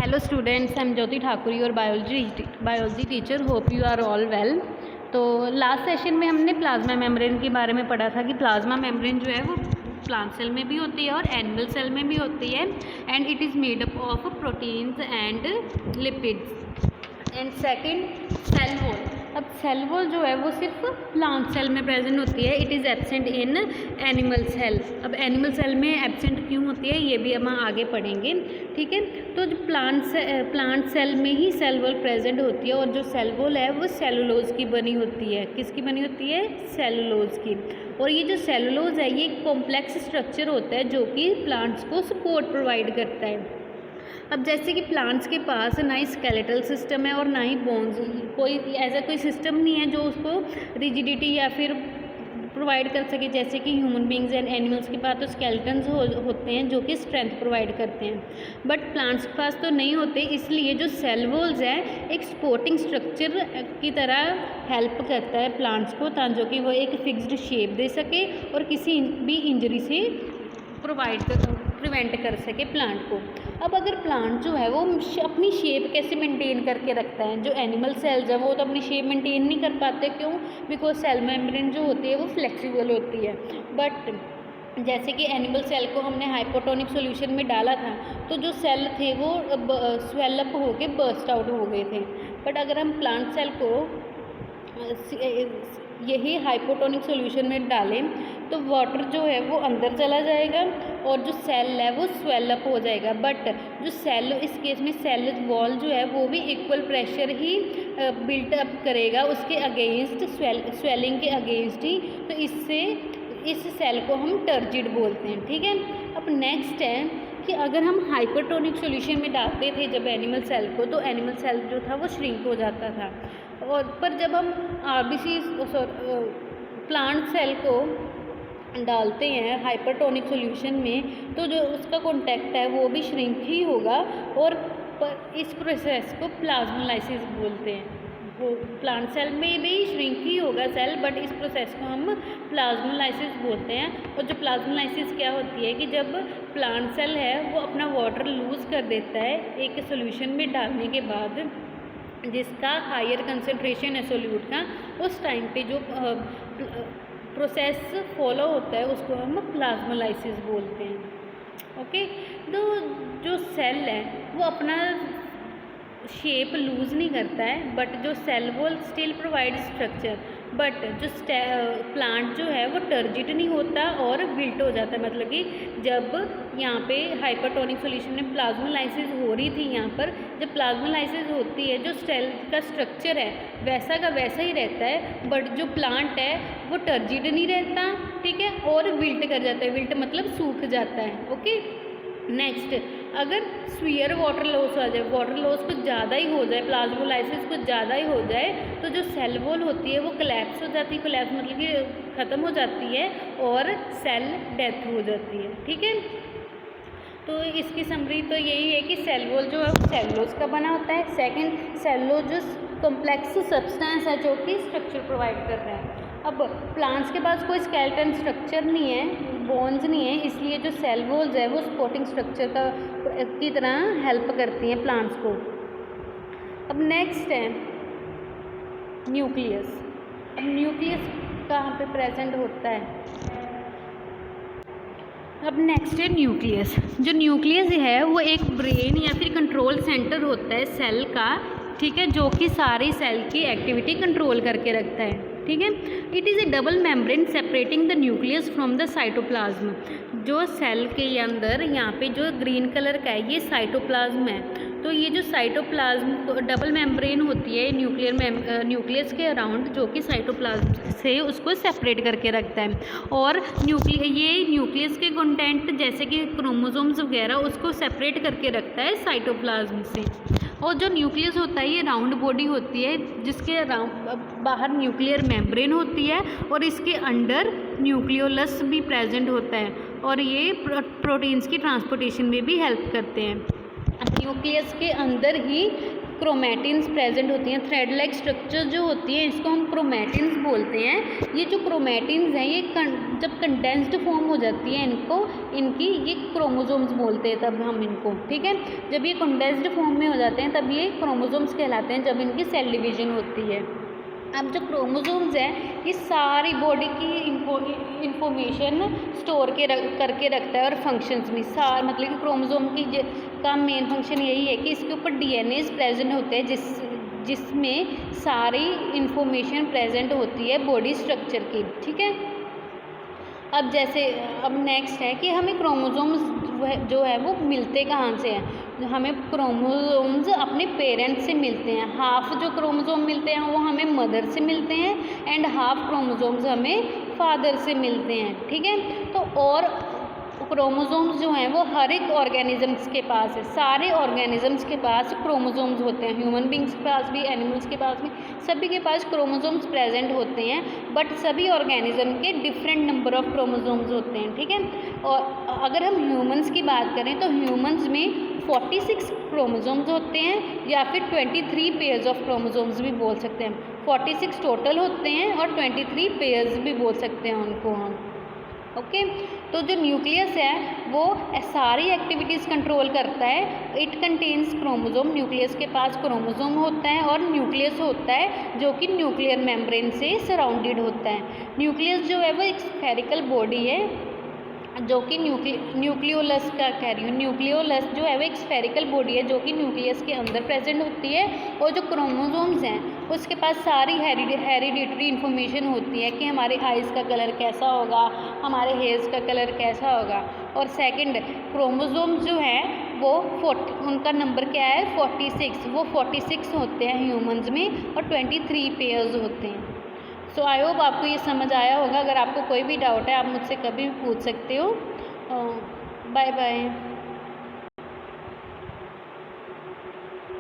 Hello students, I am Jyoti Thakur, your biology teacher. Hope you are all well. तो last session में हमने plasma membrane के बारे में पढ़ा था कि प्लाज्मा मेम्ब्रेन जो है वो प्लांट सेल में भी होती है और एनिमल सेल में भी होती है, and it is made up of proteins and lipids. And second, cell wall. अब सेल वॉल जो है वो सिर्फ प्लांट सेल में प्रेजेंट होती है, it is absent in animal cell. अब एनिमल सेल में एब्सेंट क्यों होती है ये भी हम आगे पढ़ेंगे, ठीक है। तो जो प्लांट सेल में ही सेल वॉल प्रेजेंट होती है, और जो सेल वॉल है वो सेलुलोज की बनी होती है। किसकी बनी होती है? सेलुलोज की। और ये जो सेलुलोज है ये एक कॉम्प्लेक्स स्ट्रक्चर होता है जो कि प्लांट्स को सपोर्ट प्रोवाइड करता है। अब जैसे कि प्लांट्स के पास ना ही स्केलेटल सिस्टम है और ना ही बोन्स, कोई ऐसा कोई सिस्टम नहीं है जो उसको रिजिडिटी या फिर प्रोवाइड कर सके, जैसे कि ह्यूमन बींग्स एंड एनिमल्स के पास तो स्केलेटन्स होते हैं जो कि स्ट्रेंथ प्रोवाइड करते हैं, बट प्लांट्स के पास तो नहीं होते। इसलिए जो सेल वॉल्स है एक सपोर्टिंग स्ट्रक्चर की तरह हेल्प करता है प्लांट्स को, ताकि कि वो एक फिक्स्ड शेप दे सके और किसी भी इंजरी से प्रिवेंट कर सके प्लांट को। अब अगर प्लांट जो है वो अपनी शेप कैसे मेंटेन करके रखता है? जो एनिमल सेल्स है वो तो अपनी शेप मेंटेन नहीं कर पाते, क्यों? बिकॉज सेल मेम्ब्रेन जो होती है वो फ्लेक्सिबल होती है। बट जैसे कि एनिमल सेल को हमने हाइपोटोनिक सॉल्यूशन में डाला था तो जो सेल थे वो स्वेलअप होके बर्स्ट आउट हो गए थे। बट अगर हम प्लांट सेल को यही हाइपोटोनिक सॉल्यूशन में डालें तो वाटर जो है वो अंदर चला जाएगा और जो सेल है वो स्वेलअप हो जाएगा। बट जो सेल, इस केस में सेल वॉल जो है वो भी इक्वल प्रेशर ही बिल्ट अप करेगा उसके अगेंस्ट, स्वेलिंग के अगेंस्ट ही। तो इससे इस सेल को हम टर्जिड बोलते हैं, ठीक है। अब नेक्स्ट है कि अगर हम हाइपरटोनिक सॉल्यूशन में डालते थे जब एनिमल सेल को, तो एनिमल सेल जो था वो श्रिंक हो जाता था। और पर जब हम आरबीसी प्लांट सेल को डालते हैं हाइपरटोनिक सॉल्यूशन में तो जो उसका कॉन्टैक्ट है वो भी श्रिंक ही होगा, और इस प्रोसेस को प्लाज्मोलाइसिस बोलते हैं। वो प्लांट सेल में भी श्रिंक ही होगा सेल, बट इस प्रोसेस को हम प्लाज्मोलाइसिस बोलते हैं। और जो प्लाज्मोलाइसिस क्या होती है कि जब प्लांट सेल है वो अपना वाटर लूज़ कर देता है एक सॉल्यूशन में डालने के बाद, जिसका हायर कंसंट्रेशन है सोल्यूट का, उस टाइम पे जो प्रोसेस फॉलो होता है उसको हम प्लाज्मोलाइसिस बोलते हैं। ओके, तो जो सेल है वो अपना शेप लूज़ नहीं करता है, बट जो cell wall still provide structure, but जो प्लांट जो है वो टर्जिड नहीं होता और बिल्ट हो जाता है। मतलब कि जब यहाँ पे हाइपरटोनिक सॉल्यूशन में प्लाज्मोलाइसिस हो रही थी, यहाँ पर जब प्लाज्मोलाइसिस होती है जो सेल का स्ट्रक्चर है वैसा का वैसा ही रहता है, बट जो प्लांट है वो टर्जिड नहीं रहता, ठीक है, और विल्ट कर जाता है। विल्ट मतलब सूख जाता है। ओके, नेक्स्ट, अगर स्फीयर वाटर लॉस आ जाए, वाटर लॉस कुछ ज़्यादा ही हो जाए, प्लाज्मोलाइसिस कुछ ज़्यादा ही हो जाए, तो जो सेल वॉल होती है वो कोलैप्स हो जाती है। कोलैप्स मतलब कि ख़त्म हो जाती है और सेल डेथ हो जाती है, ठीक है। तो इसकी समरी तो यही है कि सेल वॉल जो है सेलुलोज का बना होता है। सेकंड, सेलुलोज जो कॉम्प्लेक्स सब्सटेंस है जो कि स्ट्रक्चर प्रोवाइड कर रहा है। अब प्लांट्स के पास कोई स्केलेटन स्ट्रक्चर नहीं है, बोन्स नहीं है, इसलिए जो सेल वॉल्स है वो सपोर्टिंग स्ट्रक्चर की तरह हेल्प करती हैं प्लांट्स को। अब नेक्स्ट है न्यूक्लियस। अब न्यूक्लियस कहाँ पे प्रेजेंट होता है? अब नेक्स्ट है न्यूक्लियस। जो न्यूक्लियस है वो एक ब्रेन या फिर कंट्रोल सेंटर होता है सेल का, ठीक है, जो कि सारी सेल की एक्टिविटी कंट्रोल करके रखता है, ठीक है। It is A double membrane separating the nucleus from the cytoplasm. जो सेल के अंदर यहाँ पे जो ग्रीन कलर का है ये साइटोप्लाज्म है। तो ये जो साइटोप्लाज्म डबल मेम्ब्रेन होती है न्यूक्लियस के अराउंड, जो कि साइटोप्लाज्म से उसको सेपरेट करके रखता है। और ये न्यूक्लियस के कंटेंट जैसे कि क्रोमोसोम्स वगैरह उसको सेपरेट करके रखता है साइटोप्लाज्म से। और जो न्यूक्लियस होता है ये राउंड बॉडी होती है जिसके बाहर न्यूक्लियर मेम्ब्रेन होती है और इसके अंडर न्यूक्लियोलस भी प्रेजेंट होता है, और ये प्रोटीन्स की ट्रांसपोर्टेशन में भी हेल्प करते हैं। न्यूक्लियस के अंदर ही क्रोमैटिन्स प्रेजेंट होती हैं। थ्रेड लाइक स्ट्रक्चर जो होती है इसको हम क्रोमैटिन्स बोलते हैं। ये जो क्रोमैटिन्स हैं ये जब कंडेंस्ड फॉर्म हो जाती है इनकी ये क्रोमोसोम्स बोलते हैं तब हम इनको, ठीक है। जब ये कंडेंस्ड फॉर्म में हो जाते हैं तब ये क्रोमोसोम्स कहलाते हैं, जब इनकी सेल डिवीजन होती है। अब जो क्रोमोसोम्स हैं ये सारी बॉडी की इंफॉर्मेशन स्टोर करके रखता है और फंक्शंस में मतलब कि क्रोमोसोम का मेन फंक्शन यही है कि इसके ऊपर डीएनएस प्रेजेंट होते हैं जिसमें सारी इंफॉर्मेशन प्रेजेंट होती है बॉडी स्ट्रक्चर की, ठीक है। अब नेक्स्ट है कि हमें क्रोमोसोम्स जो है वो मिलते कहाँ से हैं। हमें क्रोमोसोम्स अपने पेरेंट्स से मिलते हैं। हाफ जो क्रोमोसोम मिलते हैं वो हमें मदर से मिलते हैं एंड हाफ क्रोमोसोम्स हमें फादर से मिलते हैं, ठीक है। तो और क्रोमोसोम्स जो हैं वो हर एक ऑर्गेनिजम्स के पास है, सारे ऑर्गेनिजम्स के पास क्रोमोसोम्स होते हैं। ह्यूमन बींग्स के पास भी, एनिमल्स के पास भी, सभी के पास क्रोमोसोम्स प्रेजेंट होते हैं, बट सभी ऑर्गेनिज्म के डिफरेंट नंबर ऑफ क्रोमोसोम्स होते हैं, ठीक है। और अगर हम ह्यूमंस की बात करें तो ह्यूमंस में 46 क्रोमोसोम्स होते हैं या फिर 23 पेयर्स ऑफ क्रोमोसोम्स भी बोल सकते हैं। 46 टोटल होते हैं और 23 पेयर्स भी बोल सकते हैं उनको हम, ओके। तो जो न्यूक्लियस है वो सारी एक्टिविटीज़ कंट्रोल करता है। इट कंटेन्स क्रोमोसोम, न्यूक्लियस के पास क्रोमोसोम होता है और न्यूक्लियस होता है जो कि न्यूक्लियर मेम्ब्रेन से सराउंडेड होता है। न्यूक्लियस जो है वो एक स्फेरिकल बॉडी है जो कि न्यूक्लियोलस का कह रही हूँ, न्यूक्लियोलस जो है वो एक स्फेरिकल बॉडी है जो कि न्यूक्लियस के अंदर प्रेजेंट होती है। और जो क्रोमोसोम्स हैं उसके पास सारी हेरिडिटरी इन्फॉर्मेशन होती है कि हमारे आइज़ का कलर कैसा होगा, हमारे हेयर्स का कलर कैसा होगा। और सेकंड, क्रोमोसोम्स जो हैं वो उनका नंबर क्या है 46, वो 46 होते हैं ह्यूमंस में और 23 पेयर्स होते हैं। सो आई होप आपको ये समझ आया होगा। अगर आपको कोई भी डाउट है आप मुझसे कभी भी पूछ सकते हो। Bye bye.